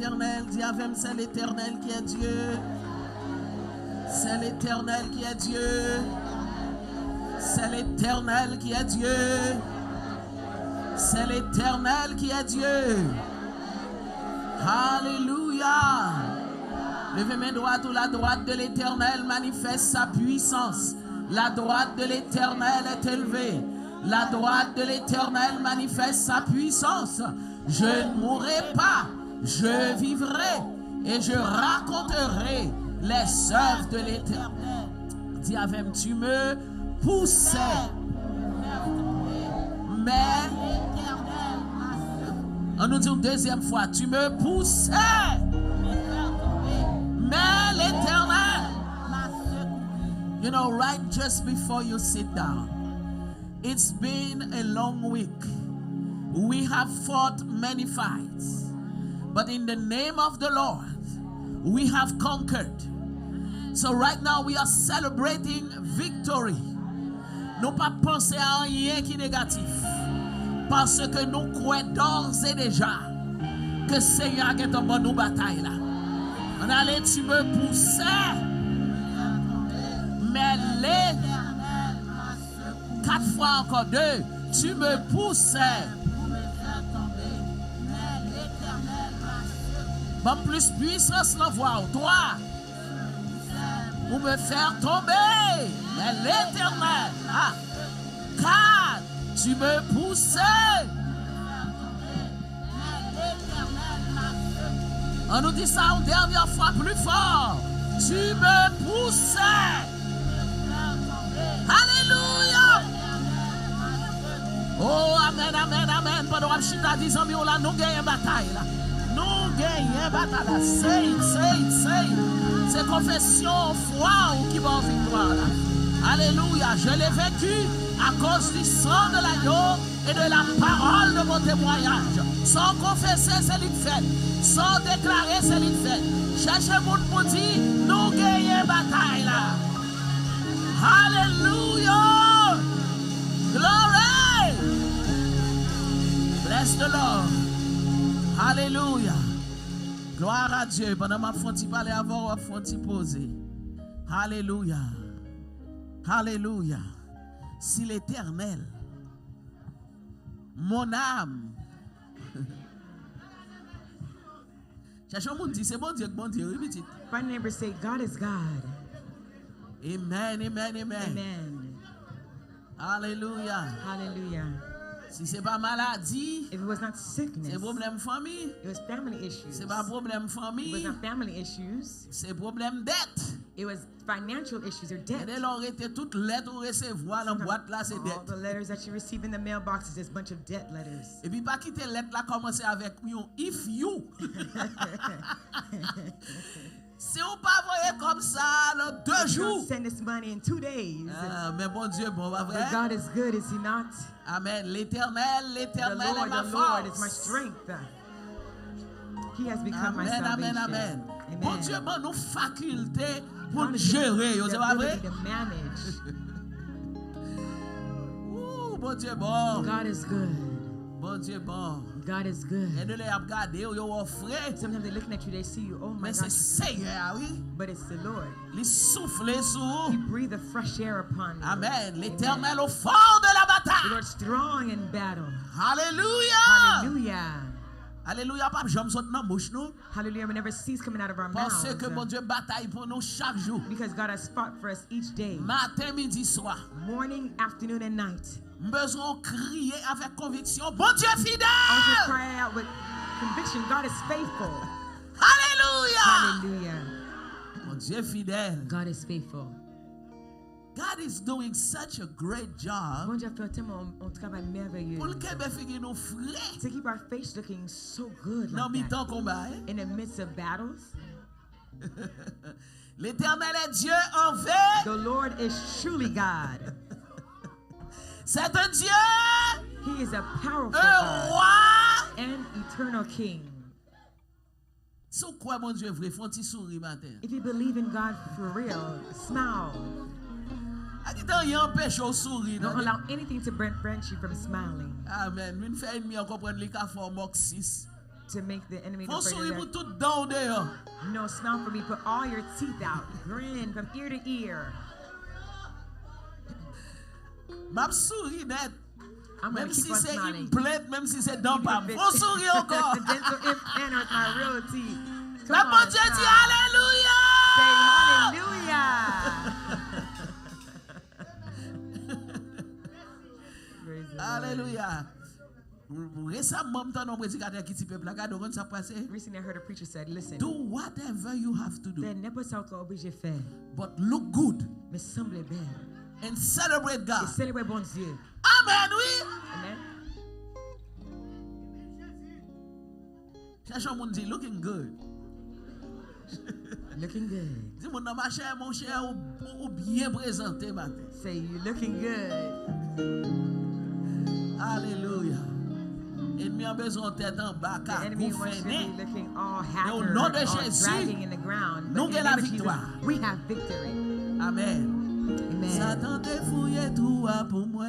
l'éternel. Dis avec moi, c'est l'éternel qui est Dieu. C'est l'éternel qui est Dieu. C'est l'éternel qui est Dieu. C'est l'éternel qui est Dieu. Alléluia. Levez main droite ou la droite de l'éternel manifeste sa puissance. La droite de l'éternel est élevée. La droite de l'éternel manifeste sa puissance. Je ne mourrai pas, je vivrai et je raconterai les œuvres de l'éternel. Dis avec moi, tu me poussais, mais on nous dit une deuxième fois, tu me poussais, mais l'éternel. You know, right just before you sit down, it's been a long week. We have fought many fights, but in the name of the Lord, we have conquered. So right now we are celebrating victory. Nous pas penser à rien qui est négatif, parce que nous croyons d'ores et déjà que Seigneur est en bonne bataille là. On allait, tu me poussais, mais les 4 fois encore 2, tu me poussais. Bon, plus puissance la voix, 3 pour me faire tomber. Mais l'éternel, 4, tu me poussais. On nous dit ça une dernière fois plus fort. Tu me poussais. Alléluia. Oh, amen, amen, amen. Pendant que je suis disant, nous gagnons une bataille là. Nous gagnons une bataille là. Say. C'est confession, foi qui va en victoire là. Alléluia. Je l'ai vécu à cause du sang de l'agneau et de la parole de mon témoignage. Sans confesser, c'est lui fait. Sans déclarer, c'est lui fait. Cherchez mon pour dire, nous gagnons bataille là. Alléluia. Glory. Bless the Lord. Alléluia. Gloire à Dieu. Pendant ma fonti parler avant, ma fonti poser. Alléluia. Alléluia. Si l'Éternel, mon âme. C'est bon Dieu, bon Dieu. Find neighbor, say, God is God. Amen, amen, amen. Amen. Alléluia. Hallelujah. Si c'est pas maladie, If it was not sickness, c'est problème famille. it was family issues. C'est pas problème It was famille. not family issues. C'est problème dette. It was financial issues or Et debt. dès lors, toutes lettres ou recevoir dans la boîte là, c'est All dette. the letters that you receive in the mailboxes, there's a bunch of debt letters. Et puis pas quitter lettre là, commencer avec you, if you. Si on pas voyait comme ça, dans 2 jours. God send this money in 2 days. Ah, mais bon Dieu, bon, pas vrai. But God is good, is He not? Amen. L'éternel est ma The Lord is my force. strength. He has become my Amen, salvation. amen, amen. Bon Dieu, bon, nous faculté pour God is gérer, the c'est pas vrai? ability to manage. Ouh, bon Dieu, bon. God is good. Bon Dieu, bon. God is good. Et de les regarder, ils offrent. Sometimes they're looking at you, they see you, oh my Mais c'est gosh, Seigneur, oui. but it's the Lord. Il souffle sur He vous. breathed the fresh air upon you. Amen. L'éternel au fort de la The bataille. Lord strong in battle. Alléluia. Hallelujah. Alléluia, papa, j'aime saute dans la bouche, nous. Hallelujah. We never cease coming out of our mouths. Parce que mon Dieu bataille pour nous chaque jour. Because God has fought for us each day. Matin, midi, soir. Morning, afternoon, and night. Besoin de crier avec conviction. Bon Dieu I want you to fidèle. cry out with conviction. God is faithful. Alléluia. Hallelujah. Mon Dieu fidèle. God is faithful. God is doing such a great job. Bon Dieu fait tellement un travail merveilleux. Pour le Québec figure nous frais. To keep our face looking so good Dans like mi-temps that. combat. In the midst of battles. L'Éternel est Dieu en veille. The Lord is truly God. C'est un Dieu. He is a powerful Un God roi. and eternal King. Si vous croyez mon Dieu vrai, font un sourire matin. If you believe in God for real, smile. Il empêche au sourire. Don't allow anything to prevent you from smiling. Amen. Une fois et demie, on comprend les cas for mock 6. to make the enemy Faut afraid sourire of pour their... tout dents dehors. No, smile for me. Put all your teeth out. Grin from ear to ear. M'a souri net. I'm going Même to si keep on c'est smiling. implant, même si c'est dents pas. Faut sourire encore. Dental implant with my real teeth. La Come bonne on, Dieu dit smile. Alléluia. Say hallelujah. Praise the Lord. Alléluia. Récemment, on prédicateur qui dit peuple, regarde comment ça passe. Recently, I heard a preacher said, listen, Do whatever you have to do, n'importe ce que obligé faire, but look good mais semble bien. and celebrate Et God. célébrer bon Dieu. Amen, oui. Amen. Cherche un monde dit looking good. Looking good. Dis mon cher, ou bien présenté matin. Say you looking good. Alléluia. Ennemi a besoin de tête en bas, The car enemy vous wants you to faites. be looking all au haggard, nom de all Jésus, dragging in the ground. nous But in the avons la name of Jesus, victoire. we have victory. Amen. Amen. Satan te fouille tout pour moi.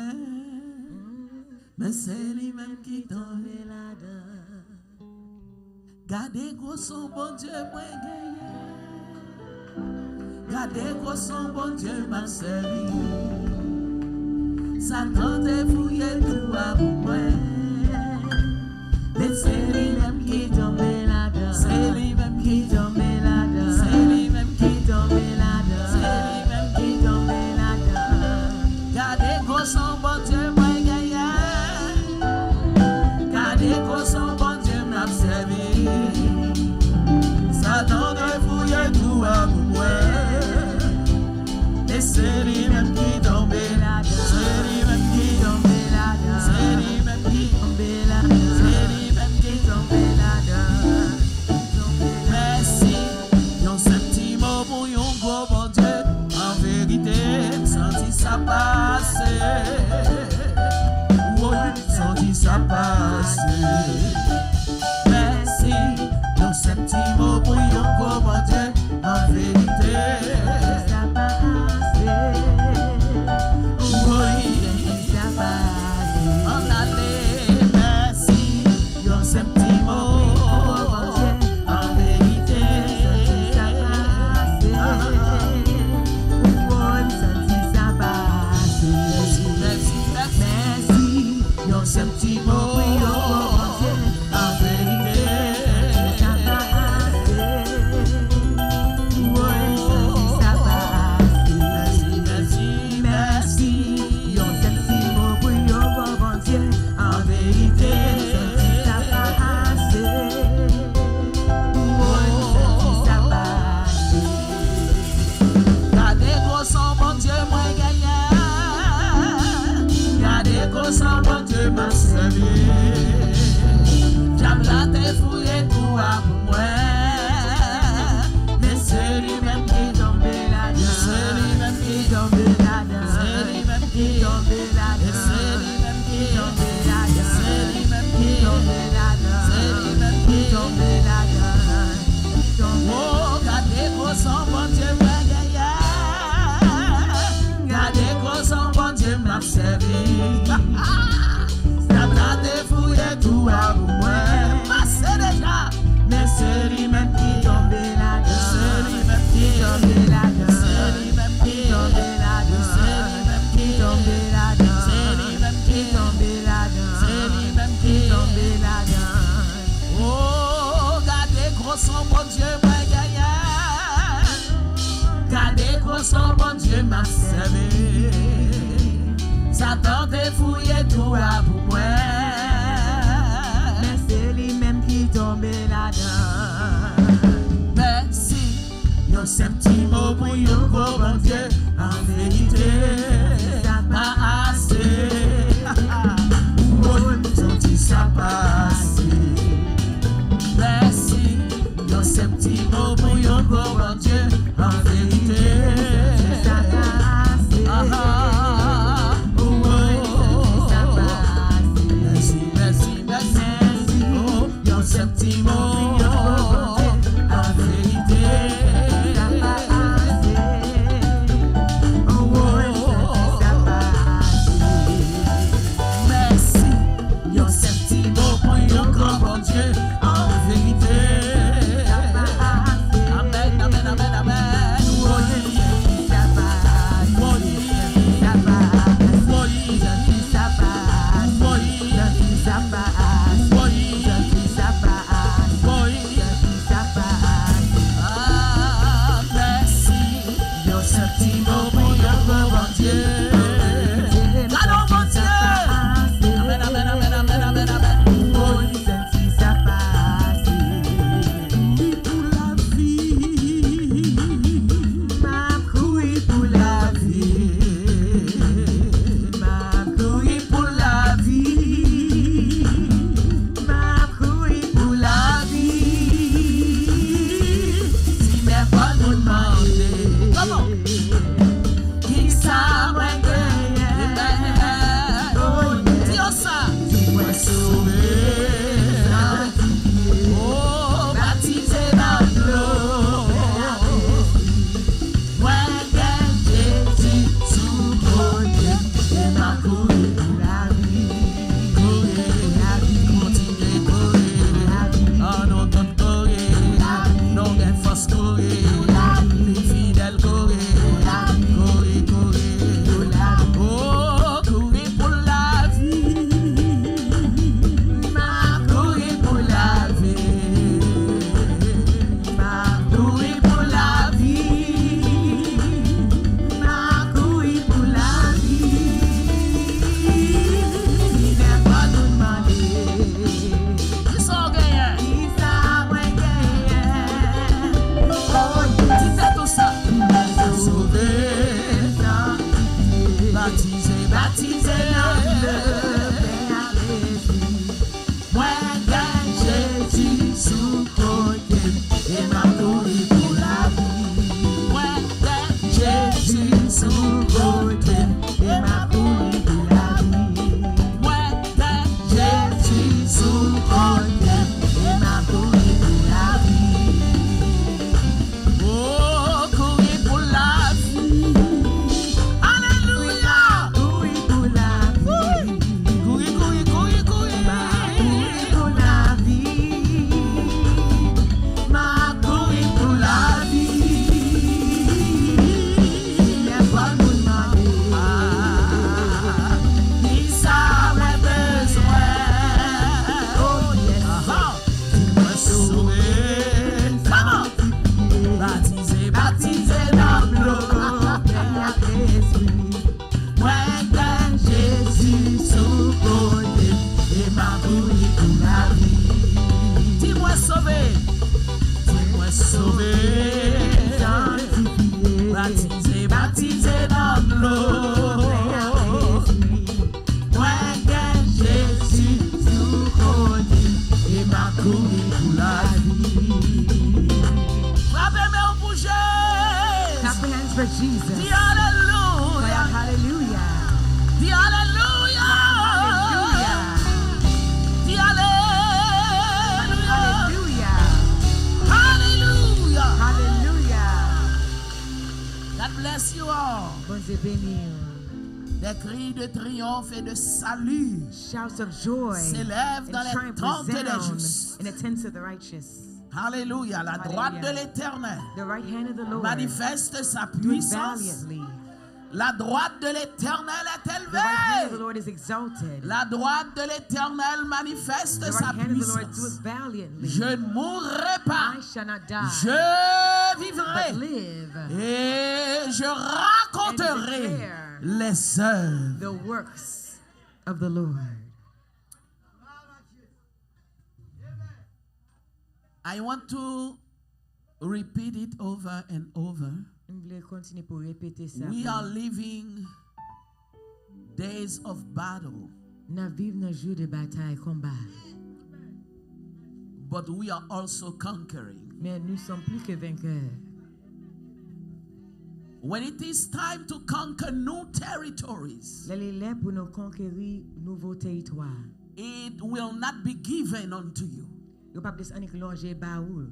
Mais c'est lui-même qui tombe là-dedans. Gardez gros son bon Dieu, moi gagné. Gardez gros son bon Dieu, m'a servi. Satan te fouille tout pour moi. Mais c'est lui-même qui tombe là-dedans. C'est lui-même qui tombe là-dedans. C'est lui-même qui tombe là-dedans. C'est lui-même qui tombe là-dedans. Gardez gros son bon Dieu, moi gagné. Gardez gros son bon Dieu, m'a servi. Satan te fouille tout pour moi. Mais c'est lui-même qui tombe là-dedans. C'est lui-même qui tombe là-dedans. C'est lui-même qui tombe là-dedans. C'est lui-même qui tombe là-dedans. Merci. Yon ce petit mot pour yon gros bon Dieu. En vérité, senti ça passer. Oui, senti ça passer. Merci. Yon ce petit mot pour yon gros bon Dieu. En vérité, ça passer. Oui, ça passer. En allée, merci. Yon ce petit mot. En vérité, ça passer. Ça passer. Merci, merci, merci. Yon ce petit mot. En vérité, ça passer. Ça passer. Merci, merci, merci. Yon ce petit mot pour yon bon Dieu. En vérité, ça passer. Ça passer. Gardez gros son bon Dieu, moi gagnant. Gardez gros son bon Dieu, m'a servi. J'aime la te fouiller tout à pour moi. Mais c'est lui-même qui tombe là-dedans. C'est lui-même qui tombe là-dedans. C'est lui-même qui tombe là-dedans. C'est lui-même qui tombe là-dedans. C'est lui-même qui tombe là-dedans. C'est lui-même qui tombe là-dedans. Oh, gardez gros son bon Dieu, moi gagnant. Gardez gros son bon Dieu, m'a servi. Ça m'a défouillé tout à vous, moi. Passé déjà. Mais c'est lui-même qui tombe là-dedans. C'est lui-même qui tombe là-dedans. C'est lui-même qui tombe là-dedans. C'est lui-même qui tombe là-dedans. C'est lui-même qui tombe là-dedans. C'est lui-même qui tombe là-dedans. Oh, gardez gros son bon Dieu, moi gagnant. Gardez gros son bon Dieu, m'a servi. Satan te fouillé tout à pour moi. Mais c'est lui-même qui tombe là-dedans. Merci. Yon ce petit mot pour yon gros bon Dieu. En vérité, ça m'a assez. Oh, senti ça passer. Merci. Yon ce petit mot pour yon gros bon Dieu. En vérité, ça m'a assez. Merci, merci, merci. Oh, yon ce petit mot. En vérité, ça passer. Ça passer. Merci, yon ce petit mot pour yon grand bon Dieu. En for Jesus. Dis Alléluia. Hallelujah. Dis Alléluia. Hallelujah. Dis Alléluia. Hallelujah. Hallelujah. Hallelujah. God bless you all. Bon Dieu bénisse. Des cris de triomphe et de salut Shouts of joy s'élèvent dans and les triumph tentes des resound justes. in the tents of the righteous. Alléluia. La droite de l'Éternel The right hand of the Lord manifeste sa doeth puissance. valiantly. La droite de l'Éternel est The right hand of the élevée. Lord is exalted. La droite de l'Éternel manifeste The sa right hand of the Lord doeth puissance. valiantly. Je ne mourrai pas. I shall not die, Je but vivrai. live Et je and raconterai declare les œuvres. the works of the Lord. I want to repeat it over and over. On voulait continuer pour répéter ça. We are living days of battle, Nous vivons dans jour de bataille, combat. but we are also conquering. Mais nous sommes plus que vainqueurs. When it is time to conquer new territories, Là, il est là pour nous conquérir nouveaux territoires. it will not be given unto you. Yo pas besoin de longer baoul.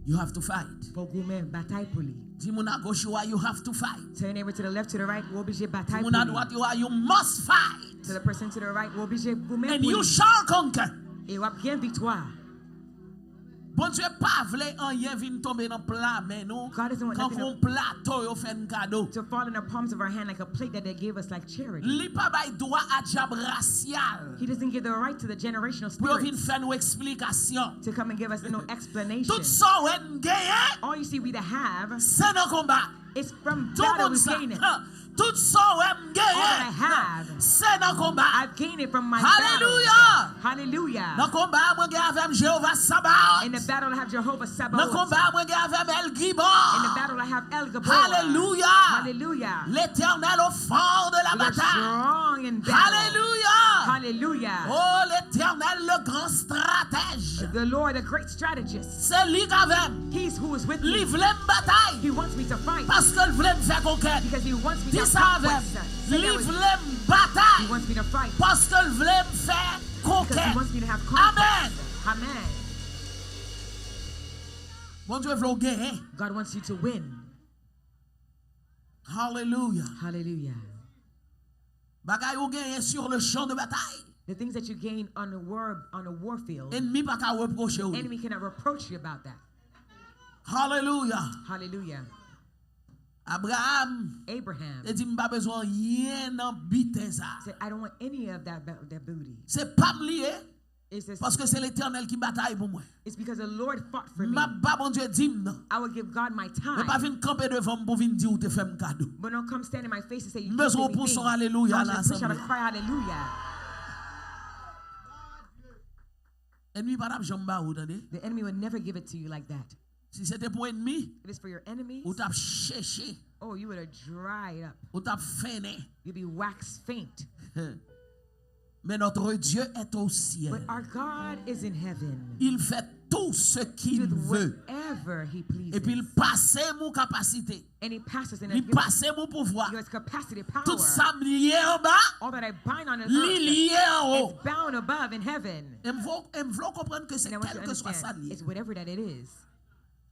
You have to fight. Faut goumer bataille pour lui. Dis-moi à gauche, you have to fight. Tell your neighbor to the left, to the right, we'll obligé bataille Dis-moi pour à lui. droite, you must fight. To the person to the right, we'll obligé goumer And pour you lui. shall conquer. Et on va bien victoire. Bon Dieu pas vle rien vinn tomber dans plat mais nous God doesn't want quand nothing on plateau yo fait un cadeau. to fall in the palms of our hand like a plate that they gave us like charity. Li pa bay droit à diable racial. He doesn't give the right to the generational Pour vinn spirits faire nous explication. to come and give us no explanation. Tout ça on gagne, All you see we the have c'est dans combat. is from Tout battle monde we ça. gain it. Tout ça on All that I gagne, have, c'est dans combat. I've gained it from my Hallelujah. battle. Hallelujah. Dans combat moi gagne avec Jéhovah Sabaoth. In the battle I have Jehovah Dans Sabaoth. combat moi gagne avec El In the Gibor. battle I have El Gabor. Hallelujah. Hallelujah. L'Éternel au fort de la We are bataille. strong in battle. Hallelujah. Hallelujah. Oh, l'Éternel, le grand stratège. The Lord, a great strategist. C'est lui qui avait. He's who is with me. Il voulait me bataille. He wants me to fight Parce qu'il voulait me faire conquête. because he wants me Dis to ça avec. conquest. Say that Il with me. voulait me He bataille. wants me to fight Parce qu'il voulait me faire because he conquête. wants me to have conquest. Amen. Amen. Bon Dieu veut gagner. God wants you to win. Hallelujah. Hallelujah. Bagay ou gagner sur le champ de bataille. The things that you gain on a warfield, Ennemi pas qu'à reprocher ou. enemy cannot reproach you about that. Hallelujah. Hallelujah. Abraham, Abraham il dit m'pas besoin rien dans bitin ça. said, I don't want any of that booty. C'est pas lié It says, parce que c'est l'Éternel qui bataille pour moi. it's because the Lord fought for me. M'a pas bon Dieu dit non. I will give God my Je pas time. vinn camper devant pour venir dire ou te faire un cadeau. But don't come stand in my face and say, you Besoin can't give pour me son things. alléluia I là want you to push out a ensemble. cry hallelujah. Ennemi pas d'ab jambe ou attendez. The enemy will never give it to you like that. Si c'était pour ennemi, If it's for your enemies, ou t'a cherché, oh, you would have dried up. ou t'a feiné. You'd be wax faint. Mais notre Dieu est au ciel. But our God is in heaven. Il fait tout ce qu'il Do veut. whatever he pleases. Et puis il passe mon capacité. And he passes in Il passe mon pouvoir. He has capacity, power. Tout ça lié en bas, All that I bind on earth lié en haut. is bound above in heaven. Et me comprendre que c'est And I want you quel to que soit ça understand, lié. it's whatever that it is.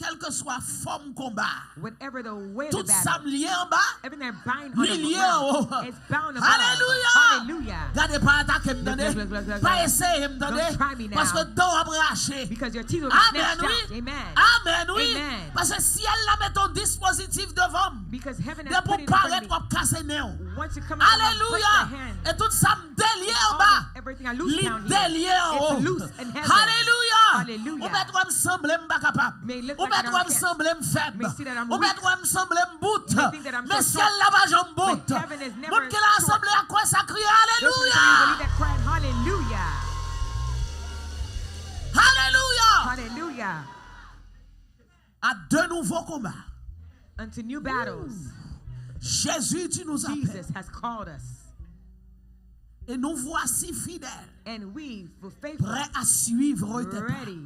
Quelle que soit forme combat. Whatever the way of Tout the ça battle. lié en bas, Everything that bind on the lié en haut. ground is bound above. Alléluia. Hallelujah. Gardez pas attaquer me donner. Look. Pas essayer me donner. Don't try me now. Parce que dos a braché. Because your teeth will be Amen, snatched out. oui. Amen. Amen, oui. Amen. Parce que si elle la met ton dispositif devant, Because heaven de has pour put it in front of paraître me. ou casser néon. Once you come out, break Alléluia. your hand. Et tout ça me délié en All bas. this- everything I lose down here. Délié en haut. It's loose in heaven. Alléluia. Hallelujah. Ou mettre me sembler m'pas capable. May look Ou like I mettre don't me care. sembler me faible. May see that I'm Ou weak. mettre me sembler me bout. May think that I'm Mais so ciel short. là-bas j'en bout. But heaven is never Moun qui l'a short. assemblé à quoi ça crie Those who Alléluia. believe that crying, hallelujah. Alléluia. Hallelujah. À de nouveaux combats. Unto new battles. Jésus, tu nous appelles. Jesus has called us. Et nous voici fidèles, And we were faithful, prêts à suivre tes pas. ready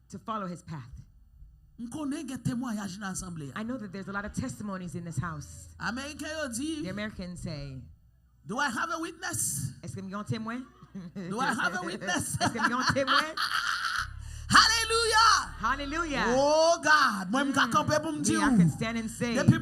to follow his path. I know that there's a lot of testimonies in this house. The Americans say, do I have a witness? est-ce que nous avons témoin? Do I have a witness? Est-ce que nous avons témoin? Hallelujah! Hallelujah. Oh God, moi m'ka camper pour me dire. I can stand and say. Depuis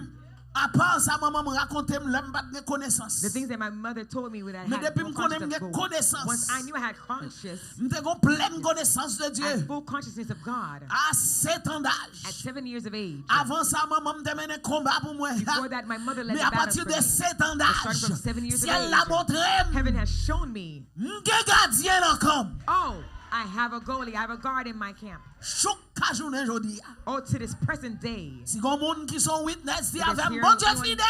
à part ça maman me raconter l'homme pas de connaissance. The things that my mother told me when I Mais had depuis full me connais me consciousness of connaissance. once I knew I had conscious, m'te gon pleine connaissance de I had Dieu. full consciousness of God. À 7 ans At d'âge. 7 years of age. Avant ça maman me mené combat pour moi. Before that, my mother led Mais the à battle partir for de me. 7 ans But starting d'âge, from 7 years si of elle l'a age, montré, heaven has shown me. m'ge gardien encore. Oh, I have a goalie. I have a guard in my camp. Chaque journée jodi. Oh, to this present day. Si gon monde qui sont witness di There's avec here bon Dieu anyone who's a witness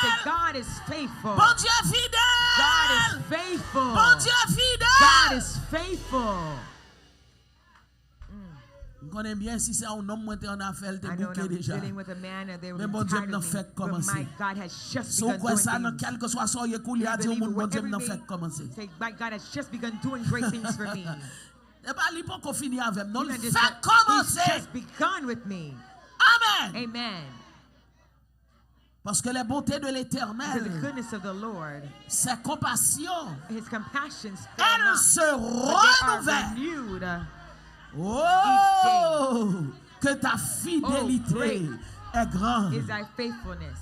that fidèle. God is faithful. Bon Dieu fidèle. God is faithful. Bon Dieu God fidèle. is faithful. On connaît bien si c'est un homme qui en affaire te I know bouqué I'm déjà. dealing with a man and they were Mais bon Dieu tired n'a of me. fait But commencer. my God has just So begun quoi doing ça dans things. quel que soit son écoulé a dit au monde bon Dieu n'a fait commencer. Say, my God has just begun doing great things for me. Et pas li pas qu'on finit avec non He fait just- commencer. He's just begun with me. Amen. Amen. Parce que les bontés de Because the l'Éternel, goodness of the Lord, ses compassions, His compassions fail elles not, se but they are renouvellent. renewed. Oh, que ta fidélité great est grande. Is thy faithfulness.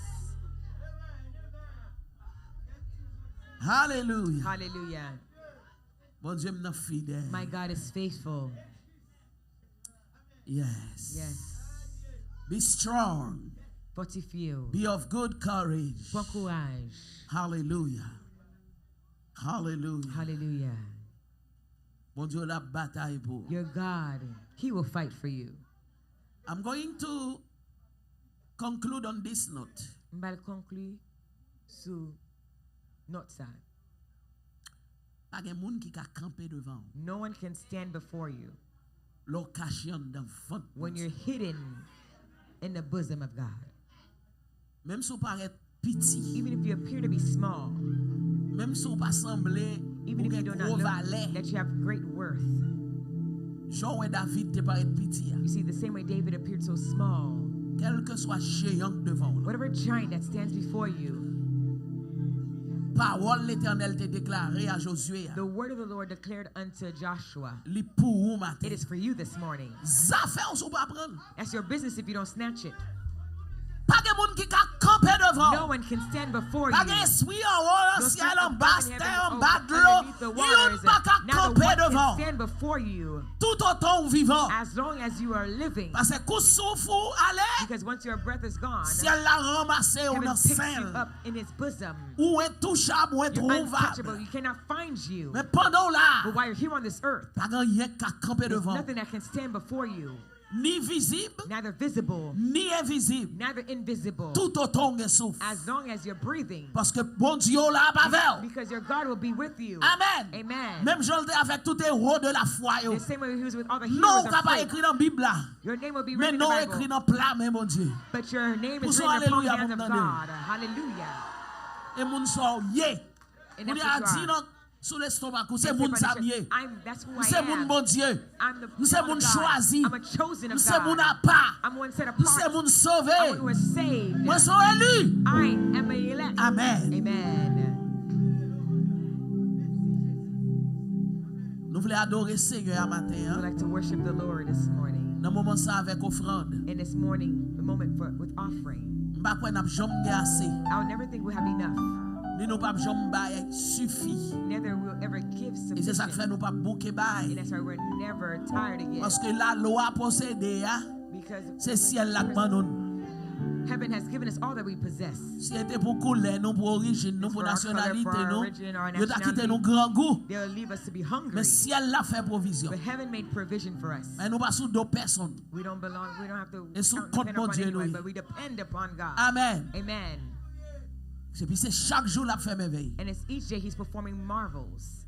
Hallelujah. Hallelujah. Bon Dieu m'en fidèle. My God is faithful. Yes. Yes. Be strong. Fortifié. Be of good courage. Bon courage. Hallelujah. Hallelujah. Hallelujah. Bon Dieu la bataille pour. Your God, He will fight for you. I'm going to conclude on this note. M'bal conclu sous note ça. Pas de monde qui a campé devant. No one can stand before you L'occasion d'un ventre. when you're hidden in the bosom of God. Même si vous paraît petit, Even if you appear to be small, même si vous pas semblé even if you do not gros look valet, that you have great worth. Jean et David te paraît petit. You see, the same way David appeared so small, Quel que soit géant devant nous. whatever giant that stands before you, Parole l'Éternel te déclaré à Josué. the word of the Lord declared unto Joshua, Li pour ou matin. it is for you this morning. Zafè ou pas prendre. That's your business if you don't snatch it. Pas de monde qui a campé devant. No one can stand before Pas you. d'esprit en haut, No en spirit ciel, en above bas, in heaven, terre, en over- bas de l'eau. underneath the Yon waters. pas qu'à Neither camper one can devant. stand before you Tout autant ou vivant. as long as you are living. Parce que coup souffle allez, Because once your breath is gone, ciel l'a ramassé ou heaven dans picks you sein. up in its bosom. Ou intouchable ou You're untouchable. introuvable. You cannot find you. Mais pendant là, But while you're here on this earth, pas rien qu'à camper there's devant. nothing that can stand before you. Ni visible, Neither visible, ni invisible. neither invisible. Tout autant que souffle. As long as you're breathing. Parce que bon Dieu là pas vers. Because your God will be with you. Amen. Amen. Même Jean le avec tous les héros de la foi. The same way he was with all the heroes Non, of pas faith. écrit dans la Bible là. Your name will be Mais written in non the écrit Bible. dans plat, mais mon Dieu. But your name is Poussons written upon the alléluia hands of pour God. Hallelujah. Et mon sort, yeah. And Vous that's a what you dit are. non, sous l'estomac, c'est That's mon what I samier. said. That's who I C'est mon am. bon Dieu. I'm the Nous sommes child mon of God. choisi. I'm a chosen Nous of sommes mon God. à part. I'm one set Nous sommes apart. mon I'm one sauvé. who was saved. Moi suis élu. I am a elect. Amen. Amen. Nous voulons adorer Seigneur à I would matin. like to worship the Lord this morning. Dans moment ça avec offrande. In this morning, the moment with offering. M'pa quoi n'a jamais assez. I would never think we'll have enough. Ni nous pas jamais bail suffit. Neither will ever give Et c'est ça que fait sufficient. nous pas bouquer bail. And that's why we're never tired again. Parce que la loi possédée, Because c'est ciel là que nous. heaven has given us all that we possess. Si c'était pour couleur, nous pour origine, nous pour For our color, nationalité, for our nous, origin, our nous t'a quitté nationality. nous grand goût. They'll leave us to be hungry. Mais ciel là fait provision. But heaven made provision for us. Mais nous pas sous deux personnes. We don't belong, we don't have to Et sous count, compte depend mon upon Dieu, anyone, nous. but we depend upon God. Amen. Amen. Et puis c'est chaque jour la fait merveille. And it's each day he's performing marvels.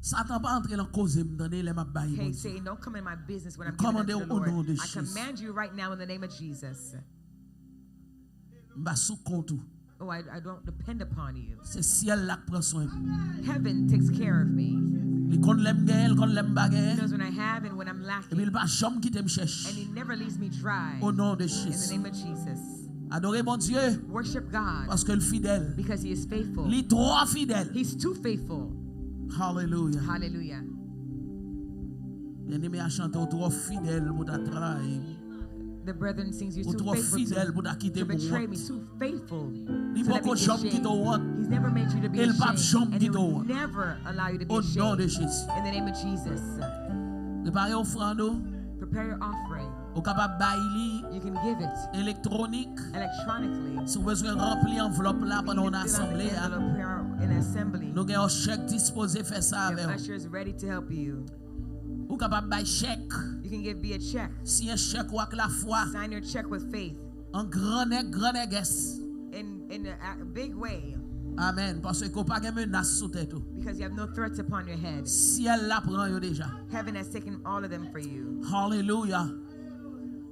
Satan pas entrer dans cause m'donner les m'a bailler. Hey, Satan, don't come in my business when I'm Commandez giving it to the au nom Lord. de I Jésus. command you right now in the name of Jesus. M'ba sous compte. Oh, I don't depend upon you. C'est ciel là qui prend soin. Heaven takes care of me. He knows when I have and when I'm lacking. And he never leaves me dry. In the name of Jesus. Adorez mon Dieu. Worship God. Parce que le fidèle. Because he is faithful. Il est trop fidèle. He's too faithful. Hallelujah. Hallelujah. The brethren sings, you're too faithful to betray me, too faithful so that me be ashamed. He's never made you to be ashamed, and he will never allow you to be ashamed. In the name of Jesus. Prepare your offering. You can give it electronically. Si vous avez rempli enveloppe là pendant l'assemblée, in assembly. Nous avons un chèque disposé faire ça avec vous. Usher is ready to help you. Ou capable bailler chèque. You can give via check. Si un chèque ou avec la foi. Sign your check with faith. En grand négresse. In a big way. Amen. Parce que pas de menace sous tête. Because you have no threats upon your head. Ciel la prend yo déjà. Heaven has taken all of them for you. Hallelujah.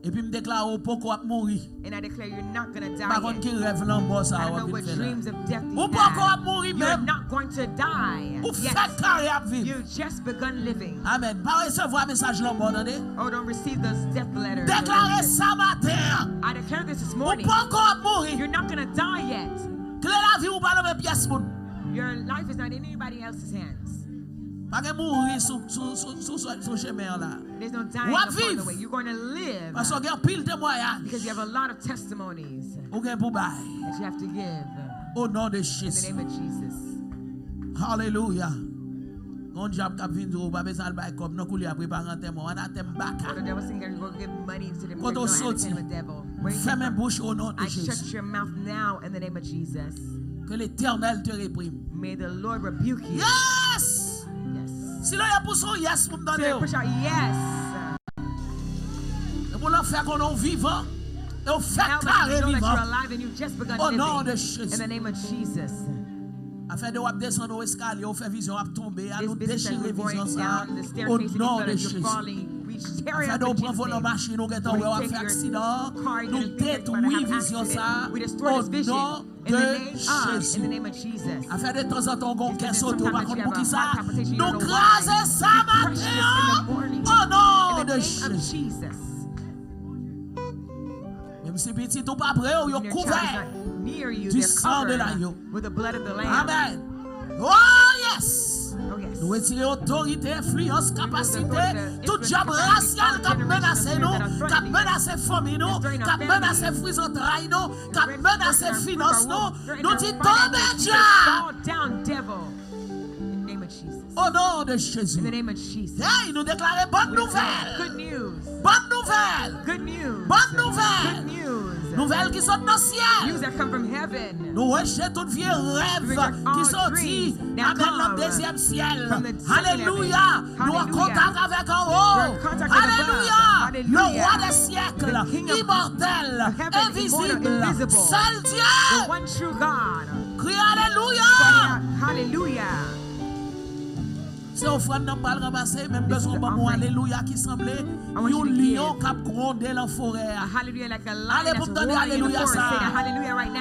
Et puis me déclare au pourquoi mourir. And I declare you're not going to die. Par contre qui rêve l'ambo ça. I don't know what dreams of death you have. You're not going to die. Yes. You've just begun living. Amen. Pas recevoir message l'ambo attendez. Oh, don't receive those death letters. Déclarez ça matin. I declare this morning. You're not going to die yet. Your life is not in anybody else's hands. There's no dying upon the way. You're going to live because you have a lot of testimonies that you have to give in the name of Jesus. Hallelujah. The devil thinking you're going to give money to them. I shut your mouth now in the name of Jesus. Que l'Éternel te réprime. May the Lord rebuke you. Yes. Yes. Si l'on y a pour son yes pour me donner. So push out yes. Et pour l'en faire qu'on est vivant, et on fait carré vivant. Au nom de Jésus. In the name of Jesus. Afin de wap descendre au escalier, on fait vision, on tomber, à nous déchirer vision ça. Au nom de Jésus. Afin de prendre nos machines, nous guettons, on fait accident, nous détruire vision ça. Au nom de Jésus. Afin de temps en temps, on caisse auto, par contre, pour qui ça? Nous craser ça maintenant. Au nom de Jésus. Même si petit ou pas prêt, on est couvert. Du sang de l'agneau. Amen. Oh yes. Nous retirons autorité, influence, capacité, tout job racial qui a menacé nous, qui a menacé famille nous, qui a menacé fruits entrailles nous, qui a menacé finances nous. Nous disons tombe Dieu. Au nom de Jésus. Hey, nous déclarons bonne nouvelle. Good news. Bonne nouvelle. Good news. Bonne nouvelle. Good news. Nouvelles qui sont dans le ciel. News that come from heaven. Nous rejetons tous vieux rêves qui sont dits dans le deuxième ciel. Alléluia. Nous en contact avec en haut. Alléluia. Le roi des siècles, immortel, invisible, seul Dieu. The one true God. Crie Alléluia. Hallelujah. Si offrande n'a pas ramassé, même besoin de mon Alléluia qui semblait un lion qui a grondé dans la forêt. Hallelujah, like a lion. Allez pour donner Alléluia ça. Hallelujah right now.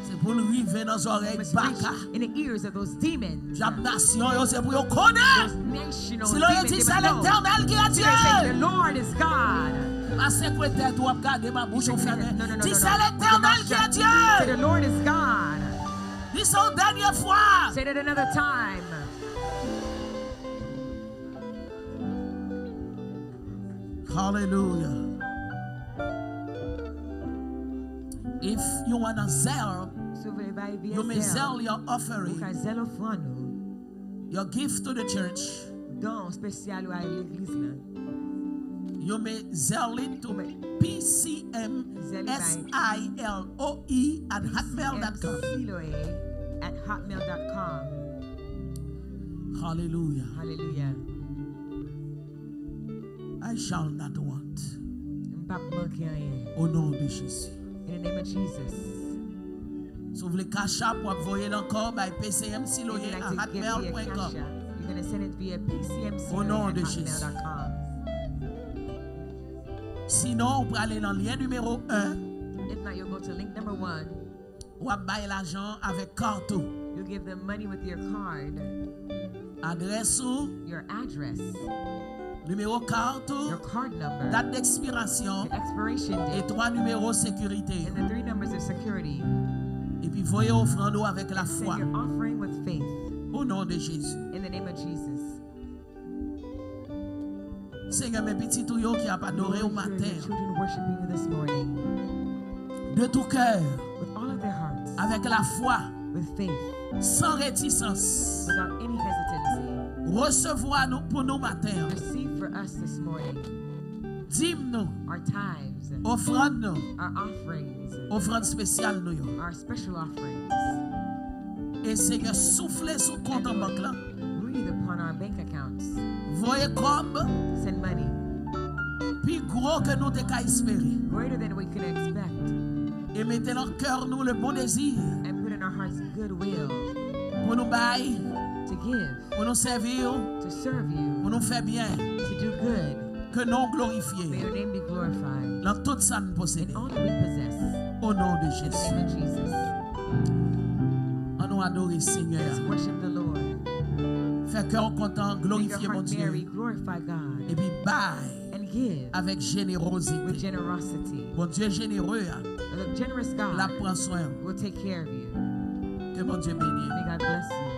C'est pour le river dans les oreilles baka. In the ears of those demons. Nation, c'est pour y connaître. Si l'on dit c'est l'Éternel qui est Dieu. The Lord is God. Ma secrétaire doit garder ma bouche fermée. Dis c'est l'Éternel qui est Dieu. The Lord is God. Dis ça une dernière fois. Say it another time. Hallelujah. If you want to sell, you may sell your offering, your gift to the church. You may sell it to pcmsiloe at hotmail.com. Hallelujah. Hallelujah. I shall not want. Au nom de Jésus. In the name of Jesus. Si vous voulez Cashapp, vous envoyez encore by pcmsiloe at hotmail.com. You're going to send it via pcmsiloe at hotmail.com. Sinon, vous pouvez aller dans le lien numéro 1. If not, you'll go to link number 1. Ou bailler l'argent avec carte. You give them money with your card. Adresse ou your address. Numéro carte. Your card number. Date d'expiration. The expiration date. Et 3 numéros sécurité. And the 3 numbers of security. Et puis voyez offrande avec la foi. Send your offering with faith. Au nom de Jésus. In the name of Jesus. Seigneur, mes petits tuyaux qui a adoré au matin. Children worshiping you this morning. De tout cœur. With all of their hearts. Avec la foi. With faith. Sans réticence. Without any hesitancy. Recevoir nous pour nous matin. Receive for us this morning. Dîmes nous. Our tithes. Offrande nous. Our offerings. Offrande spéciale nous. Our special offerings. Et Seigneur, soufflez sur compte en banque là. Breathe upon our bank accounts. Voyez comme. Send money. Plus gros que nous t'ai espérer. Greater than we could expect. Et mettez dans le cœur nous le bon désir. And put in our hearts goodwill. Pour nous bailler. To give. Pour nous servir. To serve you. Pour nous faire bien. To do good. Que non glorifié. May your name be glorified. Dans tout ça nous possédons. All that we possess. Au nom de Jésus. In the name of Jesus. On nous adore Seigneur. Let's worship the Lord. Fait cœur content, glorifier mon Dieu. Mary, glorify God. Et puis baille. And give. Avec générosité. With generosity. Mon Dieu généreux. The generous God la prend soin. will take care of you. Que mon Dieu bénisse. May God bless you.